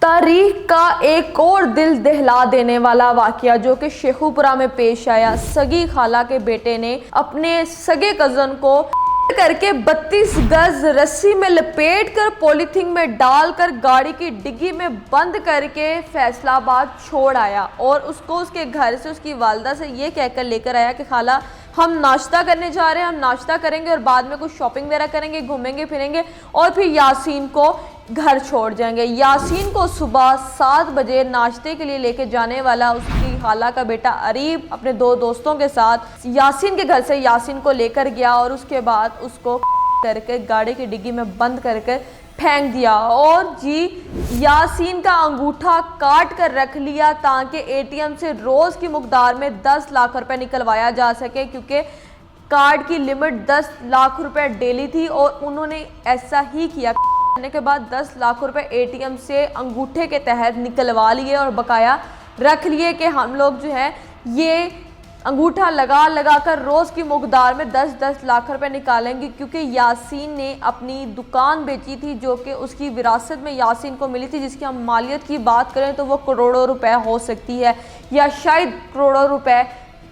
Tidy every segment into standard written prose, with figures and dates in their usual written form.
तारीख का एक और दिल दहला देने वाला वाकया जो कि शेखुपुरा में पेश आया। सगी खाला के बेटे ने अपने सगे कजन को करके 32 गज रस्सी में लपेट कर पॉलीथीन में डालकर गाड़ी की डिग्गी में बंद करके फैसलाबाद छोड़ आया और उसको उसके घर से उसकी वालदा से ये कहकर लेकर आया कि खाला हम नाश्ता करने जा रहे हैं, हम नाश्ता करेंगे और बाद में कुछ शॉपिंग वगैरह करेंगे, घूमेंगे फिरेंगे और फिर यासीन को घर छोड़ जाएंगे। यासीन को सुबह 7 बजे नाश्ते के लिए लेके जाने वाला उसकी खाला का बेटा अरीब अपने 2 दोस्तों के साथ यासीन के घर से यासीन को लेकर गया और उसके बाद उसको करके गाड़ी की डिग्गी में बंद करके फेंक दिया और जी यासीन का अंगूठा काट कर रख लिया ताकि एटीएम से रोज की मुकदार में 10 लाख रुपए निकलवाया जा सके, क्योंकि कार्ड की लिमिट 10 लाख रुपए डेली थी और उन्होंने ऐसा ही किया। करने के बाद 10 लाख रुपए एटीएम से अंगूठे के तहत निकलवा लिए और बकाया रख लिए कि हम लोग जो है ये अंगूठा लगा लगा कर रोज़ की मुकदार में 10-10 लाख रुपए निकालेंगे, क्योंकि यासीन ने अपनी दुकान बेची थी जो कि उसकी विरासत में यासीन को मिली थी, जिसकी हम मालियत की बात करें तो वो करोड़ों रुपए हो सकती है या शायद करोड़ों रुपए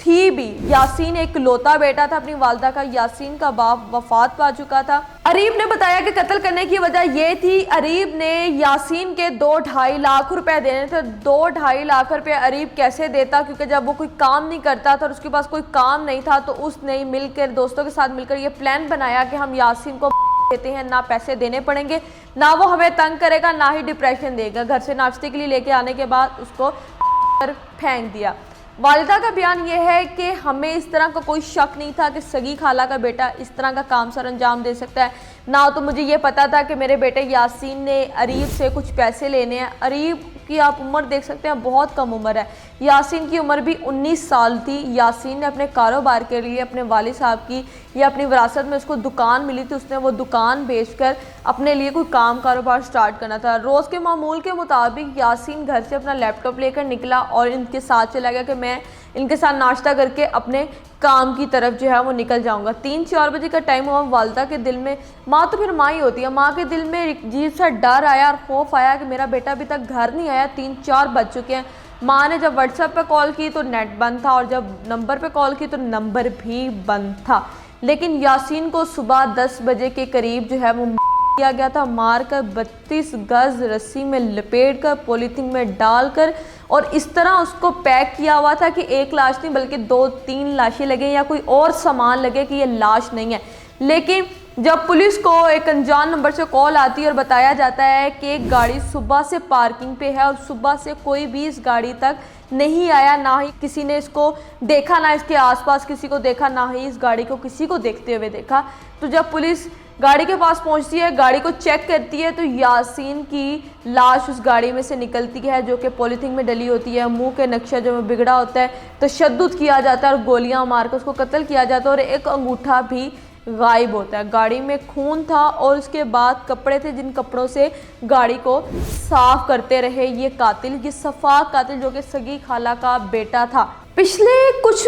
थी भी। यासीन एक लौता बेटा था अपनी वालदा का। यासीन का बाप वफात पा चुका था। अरीब ने बताया कि कत्ल करने की वजह ये थी, अरीब ने यासीन के 2-2.5 लाख रुपए देने थे। 2-2.5 लाख रुपए अरीब कैसे देता, क्योंकि जब वो कोई काम नहीं करता था और उसके पास कोई काम नहीं था तो उसने मिलकर दोस्तों के साथ मिलकर ये प्लान बनाया कि हम यासीन को देते हैं, ना पैसे देने पड़ेंगे, ना वो हमें तंग करेगा, ना ही डिप्रेशन देगा। घर से नाश्ते के लिए लेके आने के बाद उसको फेंक दिया। वालिदा का बयान यह है कि हमें इस तरह का कोई शक नहीं था कि सगी खाला का बेटा इस तरह का काम सर अंजाम दे सकता है। ना तो मुझे ये पता था कि मेरे बेटे यासीन ने अरीब से कुछ पैसे लेने हैं। अरीब की आप उम्र देख सकते हैं, बहुत कम उम्र है। यासीन की उम्र भी 19 साल थी। यासीन ने अपने कारोबार के लिए अपने वालिद साहब की या अपनी विरासत में उसको दुकान मिली थी, उसने वो दुकान बेचकर अपने लिए कोई काम कारोबार स्टार्ट करना था। रोज़ के मामूल के मुताबिक यासीन घर से अपना लैपटॉप लेकर निकला और इनके साथ चला गया कि मैं इनके साथ नाश्ता करके अपने काम की तरफ जो है वो निकल जाऊंगा। 3-4 बजे का टाइम हुआ। वालदा के दिल में, माँ तो फिर माँ ही होती है, माँ के दिल में अजीब सा डर आया और खौफ आया कि मेरा बेटा अभी तक घर नहीं आया, 3-4 बज चुके हैं। माँ ने जब व्हाट्सएप पे कॉल की तो नेट बंद था और जब नंबर पे कॉल की तो नंबर भी बंद था। लेकिन यासीन को सुबह 10 बजे के करीब जो है वो किया गया था, मारकर 32 गज रस्सी में लपेट कर पॉलीथीन में डालकर और इस तरह उसको पैक किया हुआ था कि एक लाश नहीं बल्कि 2-3 लाशें लगे या कोई और सामान लगे कि ये लाश नहीं है। लेकिन जब पुलिस को एक अनजान नंबर से कॉल आती है और बताया जाता है कि एक गाड़ी सुबह से पार्किंग पे है और सुबह से कोई भी इस गाड़ी तक नहीं आया, ना ही किसी ने इसको देखा, ना इसके आसपास किसी को देखा, ना ही इस गाड़ी को किसी को देखते हुए देखा। तो जब पुलिस गाड़ी के पास पहुंचती है, गाड़ी को चेक करती है तो यासीन की लाश उस गाड़ी में से निकलती है जो कि पॉलीथीन में डली होती है। मुंह के नक्शा जो में बिगड़ा होता है, तशद्दुद किया जाता है और गोलियां मारकर उसको कत्ल किया जाता है और एक अंगूठा भी गायब होता है। गाड़ी में खून था और उसके बाद कपड़े थे जिन कपड़ों से गाड़ी को साफ करते रहे ये कातिल, ये सफाक कातिल जो कि सगी खाला का बेटा था। पिछले कुछ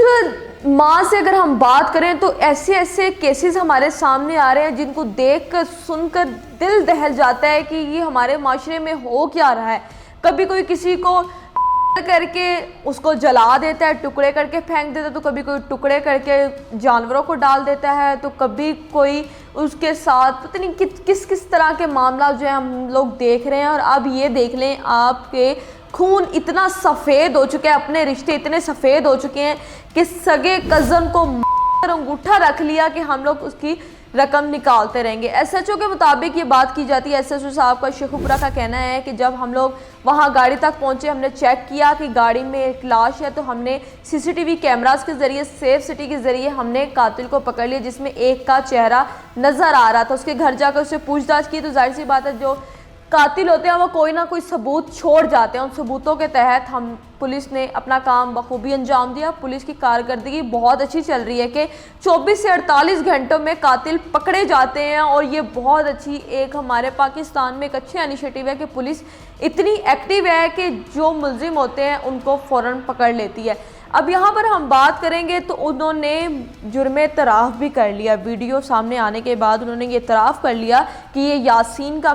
माह से अगर हम बात करें तो ऐसे ऐसे केसेस हमारे सामने आ रहे हैं जिनको देख कर सुनकर दिल दहल जाता है कि ये हमारे माशरे में हो क्या रहा है। कभी कोई किसी को करके उसको जला देता है, टुकड़े करके फेंक देता है, तो कभी कोई टुकड़े करके जानवरों को डाल देता है, तो कभी कोई उसके साथ पता नहीं किस किस तरह के मामला जो है हम लोग देख रहे हैं। और अब ये देख लें, आपके खून इतना सफ़ेद हो चुका है, अपने रिश्ते इतने सफ़ेद हो चुके हैं कि सगे कज़न को अंगूठा रख लिया कि हम लोग उसकी रकम निकालते रहेंगे। एसएचओ के मुताबिक ये बात की जाती है, एसएचओ साहब का शेखुपुरा का कहना है कि जब हम लोग वहाँ गाड़ी तक पहुँचे, हमने चेक किया कि गाड़ी में एक लाश है, तो हमने सीसीटीवी कैमरास के ज़रिए, सेफ सिटी के ज़रिए हमने कातिल को पकड़ लिया, जिसमें एक का चेहरा नज़र आ रहा था। उसके घर जाकर उससे पूछताछ की तो जाहिर सी बात है जो कातिल होते हैं वो कोई ना कोई सबूत छोड़ जाते हैं। उन सबूतों के तहत हम पुलिस ने अपना काम बखूबी अंजाम दिया। पुलिस की कारकर्दगी बहुत अच्छी चल रही है कि 24 से 48 घंटों में कातिल पकड़े जाते हैं और ये बहुत अच्छी एक हमारे पाकिस्तान में एक अच्छी इनिशिएटिव है कि पुलिस इतनी एक्टिव है कि जो मुलजिम होते हैं उनको फ़ौरन पकड़ लेती है। अब यहाँ पर हम बात करेंगे तो उन्होंने जुर्म एतराफ़ भी कर लिया। वीडियो सामने आने के बाद उन्होंने ये एतराफ़ कर लिया कि ये यासीन का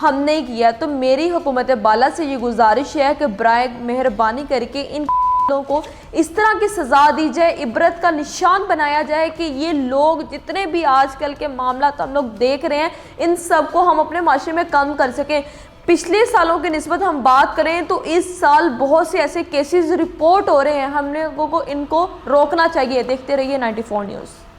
हमने किया। तो मेरी हुकूमत बाला से ये गुजारिश है कि बराए मेहरबानी करके इन लोगों को इस तरह की सज़ा दी जाए, इबरत का निशान बनाया जाए कि ये लोग जितने भी आजकल के मामला हम लोग देख रहे हैं, इन सब को हम अपने माशरे में कम कर सकें। पिछले सालों की निस्बत हम बात करें तो इस साल बहुत से ऐसे केसेस रिपोर्ट हो रहे हैं, हमने लोगों को इनको रोकना चाहिए। देखते रहिए 94 न्यूज़।